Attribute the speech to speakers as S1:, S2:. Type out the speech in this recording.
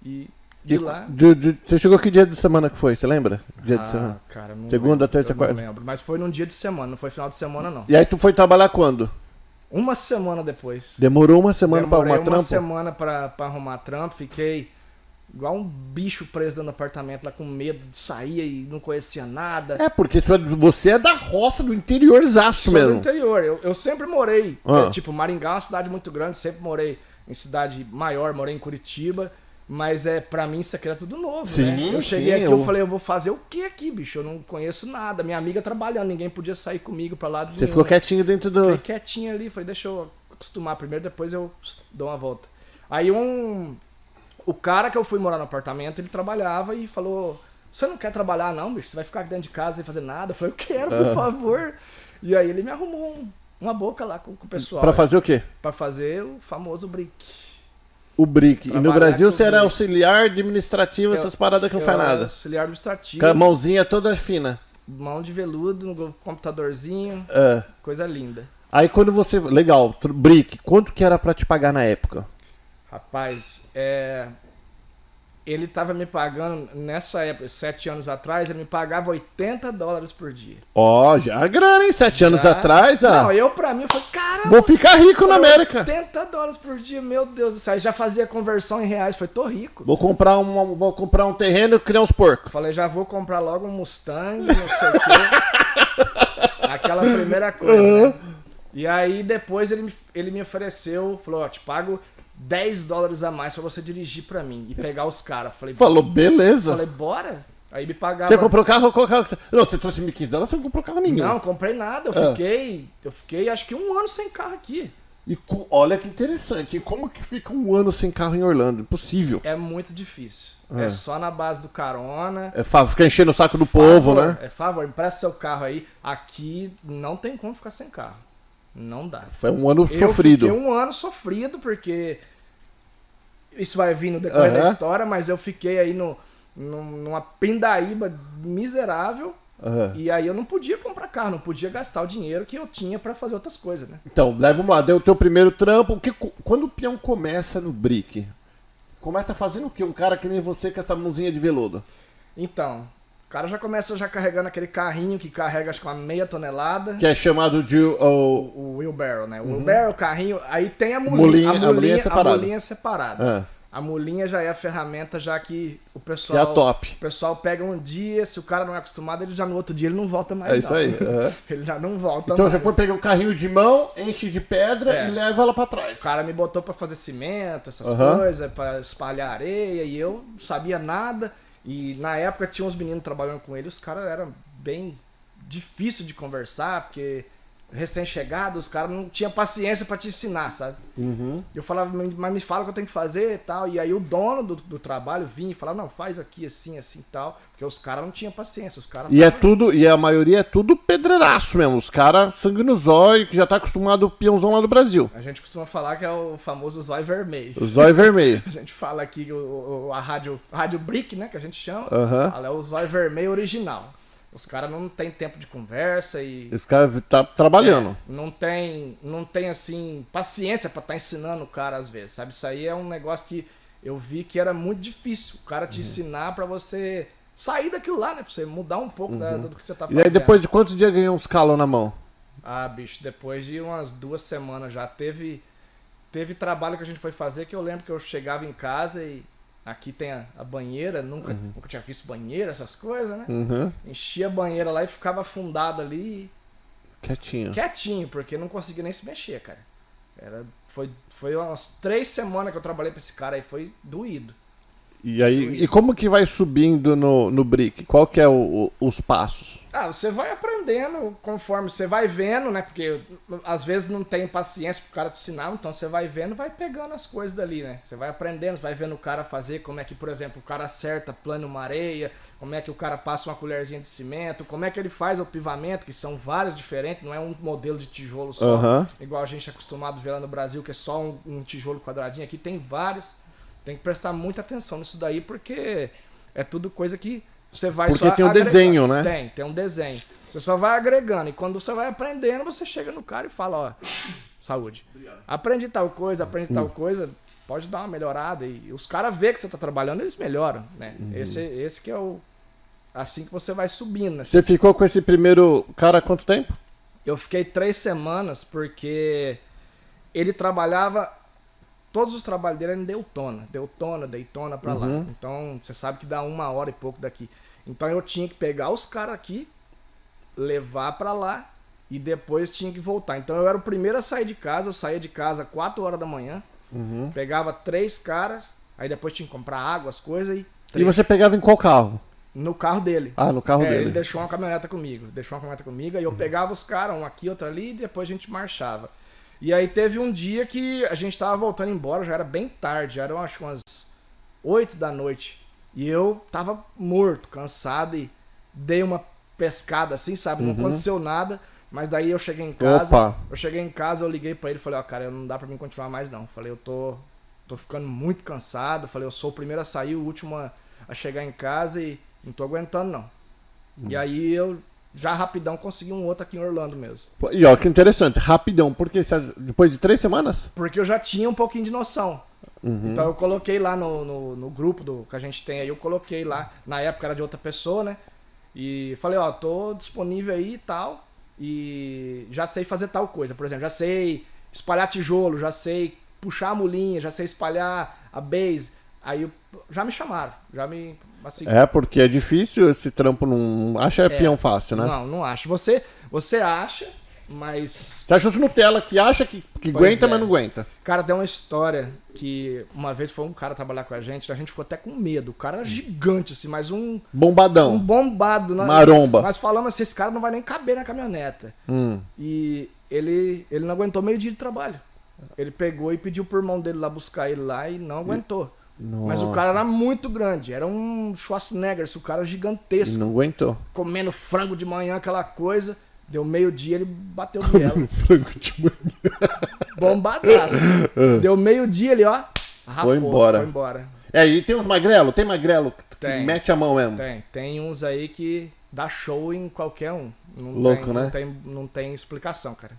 S1: E de lá...
S2: Você chegou que dia de semana que foi, você lembra? Dia de semana?
S1: Cara, não
S2: Segunda,
S1: lembro,
S2: terça,
S1: eu
S2: quarta?
S1: não lembro, mas foi num dia de semana, não foi final de semana não.
S2: E aí tu foi trabalhar quando?
S1: Uma semana depois.
S2: Demorou uma semana pra
S1: Demorei
S2: arrumar trampo?
S1: uma semana pra arrumar trampo, fiquei igual um bicho preso dentro do apartamento lá com medo de sair e não conhecia nada.
S2: É, porque você é da roça, do interiorzaço
S1: Sou do
S2: mesmo.
S1: interior, eu sempre morei,
S2: Ah.
S1: tipo, Maringá é uma cidade muito grande, sempre morei em cidade maior, morei em Curitiba, mas pra mim isso aqui era tudo novo,
S2: Sim,
S1: né? Eu cheguei
S2: sim,
S1: aqui, eu falei, eu vou fazer o que aqui, bicho? Eu não conheço nada, minha amiga trabalhando, ninguém podia sair comigo pra lá.
S2: Você ficou quietinho dentro do...
S1: Fiquei quietinho ali, falei, deixa eu acostumar primeiro, depois eu dou uma volta. Aí o cara que eu fui morar no apartamento, ele trabalhava e falou, você não quer trabalhar não, bicho? Você vai ficar aqui dentro de casa sem fazer nada? Eu falei, eu quero, por favor. E aí ele me arrumou uma boca lá com o pessoal.
S2: Pra fazer o quê?
S1: Pra fazer o famoso brick.
S2: O brick. E no
S1: Trabalhar
S2: Brasil
S1: com
S2: você era
S1: brick.
S2: auxiliar administrativo, essas paradas que não faz nada.
S1: Auxiliar administrativo,
S2: Com a mãozinha toda fina.
S1: mão de veludo, no computadorzinho,
S2: É.
S1: coisa linda.
S2: Aí quando você... Legal, brick. Quanto que era pra te pagar na época?
S1: Rapaz, ele tava me pagando, nessa época, 7 anos atrás, ele me pagava $80 por dia.
S2: Ó, já é grana, hein? 7 anos
S1: Já-
S2: atrás,
S1: Não, pra mim, eu falei, caramba,
S2: vou ficar rico na América.
S1: $80 por dia, meu Deus do céu. Aí já fazia conversão em reais, falei, tô rico.
S2: Vou comprar um terreno e criar uns porcos.
S1: Falei, já vou comprar logo um Mustang, não sei o quê. Aquela primeira coisa, né? E aí depois ele me ofereceu, falou, ó, te pago $10 a mais pra você dirigir pra mim e pegar os caras.
S2: Falou, beleza.
S1: Falei, bora. Aí me pagava...
S2: Você comprou carro? Qual carro que você... Não, você trouxe 1.500 dólares, você não comprou carro nenhum.
S1: Não, comprei nada. Eu fiquei acho que 1 ano sem carro aqui.
S2: E olha que interessante, e como que fica um ano sem carro em Orlando? Impossível.
S1: É muito difícil. É só na base do carona.
S2: Fica enchendo o saco do povo, né?
S1: Favor, empresta seu carro aí. Aqui não tem como ficar sem carro. Não dá.
S2: Foi um ano
S1: Eu
S2: sofrido.
S1: fiquei 1 ano sofrido, porque isso vai vir no decorrer da história, mas eu fiquei aí numa pindaíba miserável. E aí eu não podia comprar carro, não podia gastar o dinheiro que eu tinha pra fazer outras coisas, né?
S2: Então, vamos lá, deu o teu primeiro trampo. Quando o peão começa no brick, começa fazendo o quê? Um cara que nem você com essa mãozinha de veludo.
S1: Então, o cara já começa carregando aquele carrinho que carrega acho que uma meia tonelada.
S2: Que é chamado de...
S1: O wheelbarrow, né? O wheelbarrow, o carrinho, aí tem a
S2: Mulinha
S1: mulinha.
S2: é separada.
S1: A mulinha é separada. A mulinha já é a ferramenta, já que o pessoal...
S2: Que é a top.
S1: O pessoal pega um dia, se o cara não é acostumado, ele já no outro dia ele não volta mais.
S2: É isso aí.
S1: Ele já não volta
S2: Então
S1: mais.
S2: você foi pegar um carrinho de mão, enche de pedra e leva ela pra trás.
S1: O cara me botou pra fazer cimento, essas coisas, pra espalhar areia, e eu não sabia nada. E na época tinha uns meninos trabalhando com ele, os caras eram bem difícil de conversar, porque recém-chegado, os caras não tinham paciência pra te ensinar, sabe? Eu falava, mas me fala o que eu tenho que fazer e tal. E aí o dono do trabalho vinha e falava, não, faz aqui assim, assim e tal. Porque os caras não tinham paciência, os caras...
S2: E a maioria é tudo pedreiraço mesmo. Os caras sangue no zóio, que já tá acostumado o peãozão lá do Brasil.
S1: A gente costuma falar que é o famoso zóio vermelho.
S2: O zóio vermelho.
S1: A gente fala aqui a rádio brick, né, que a gente chama,
S2: Aham.
S1: é o zóio vermelho original. Os caras não tem tempo de conversa e
S2: Esse cara tá trabalhando.
S1: não tem assim paciência pra estar ensinando o cara às vezes, sabe? Isso aí é um negócio que eu vi que era muito difícil, o cara te ensinar pra você sair daquilo lá, né, pra você mudar um pouco do que você tá
S2: E
S1: fazendo.
S2: aí depois de quantos dias ganhou uns calão na mão?
S1: Ah, bicho, depois de umas 2 semanas já teve trabalho que a gente foi fazer que eu lembro que eu chegava em casa e aqui tem a banheira, nunca tinha visto banheira, essas coisas, né? Enchia a banheira lá e ficava afundado ali, quietinho, porque não conseguia nem se mexer, cara. Foi umas 3 semanas que eu trabalhei pra esse cara aí, foi doído.
S2: E aí, e como que vai subindo no brick? Qual que é os passos?
S1: Ah, você vai aprendendo conforme você vai vendo, né? Porque às vezes não tem paciência pro cara te ensinar, então você vai vendo, vai pegando as coisas dali, né? Você vai aprendendo, vai vendo o cara fazer, como é que, por exemplo, o cara acerta, plana uma areia, como é que o cara passa uma colherzinha de cimento, como é que ele faz o pivamento, que são vários diferentes, não é um modelo de tijolo só, igual a gente é acostumado a ver lá no Brasil, que é só um tijolo quadradinho. Aqui tem vários. Tem que prestar muita atenção nisso daí, porque é tudo coisa que você vai
S2: Porque
S1: só
S2: tem um
S1: agregando.
S2: desenho, né?
S1: Tem um desenho. Você só vai agregando. E quando você vai aprendendo, você chega no cara e fala, ó, saúde. Aprendi tal coisa, pode dar uma melhorada. E os caras vê que você tá trabalhando, eles melhoram, né? Esse que é o... Assim que você vai subindo, né?
S2: Você ficou com esse primeiro cara há quanto tempo?
S1: Eu fiquei 3 semanas porque ele trabalhava... Todos os trabalhos dele eram em Daytona pra lá. Então, você sabe que dá 1 hora e pouco daqui. Então, eu tinha que pegar os caras aqui, levar pra lá e depois tinha que voltar. Então, eu era o primeiro a sair de casa. Eu saía de casa 4 horas da manhã, pegava 3 caras, aí depois tinha que comprar água, as coisas e...
S2: E você pegava em qual carro?
S1: No carro dele.
S2: Ah, no carro dele.
S1: Ele deixou uma caminhoneta comigo. Aí eu pegava os caras, um aqui, outro ali, e depois a gente marchava. E aí teve um dia que a gente tava voltando embora, já era bem tarde, já eram acho que umas 8 da noite. E eu tava morto, cansado e dei uma pescada assim, sabe? Não aconteceu nada, mas daí eu cheguei em casa. Eu liguei pra ele e falei, ó, cara, não dá pra mim continuar mais não. Falei, eu tô ficando muito cansado. Falei, eu sou o primeiro a sair, o último a chegar em casa e não tô aguentando não. E aí eu já rapidão consegui um outro aqui em Orlando mesmo.
S2: E ó, que interessante, rapidão, porque depois de 3 semanas?
S1: Porque eu já tinha um pouquinho de noção. Então eu coloquei lá no grupo que a gente tem aí, eu coloquei lá, na época era de outra pessoa, né? E falei, ó, tô disponível aí e tal, e já sei fazer tal coisa. Por exemplo, já sei espalhar tijolo, já sei puxar a mulinha, já sei espalhar a base. Aí já me chamaram, assim,
S2: Porque é difícil esse trampo, não acha peão fácil, né?
S1: Não acho. Você acha, mas...
S2: Você acha os Nutella que acha que aguenta, mas não aguenta.
S1: Cara, tem uma história que uma vez foi um cara trabalhar com a gente ficou até com medo. O cara era gigante, assim, mas
S2: bombadão.
S1: Um bombado.
S2: Maromba.
S1: Nós falamos assim, esse cara não vai nem caber na caminhoneta. E ele não aguentou meio dia de trabalho. Ele pegou e pediu pro irmão dele lá buscar ele lá e não aguentou.
S2: Nossa.
S1: Mas o cara era muito grande, era um Schwarzenegger, o cara gigantesco.
S2: Não aguentou.
S1: Comendo frango de manhã, aquela coisa. Deu meio-dia, ele bateu o bielo.
S2: Frango de manhã.
S1: Bombadaço. Deu meio-dia, ele, ó, rapou,
S2: foi embora. E tem uns magrelo? Tem magrelo que mete a mão mesmo?
S1: Tem uns aí que dá show em qualquer um.
S2: Louco, né?
S1: Não tem explicação, cara.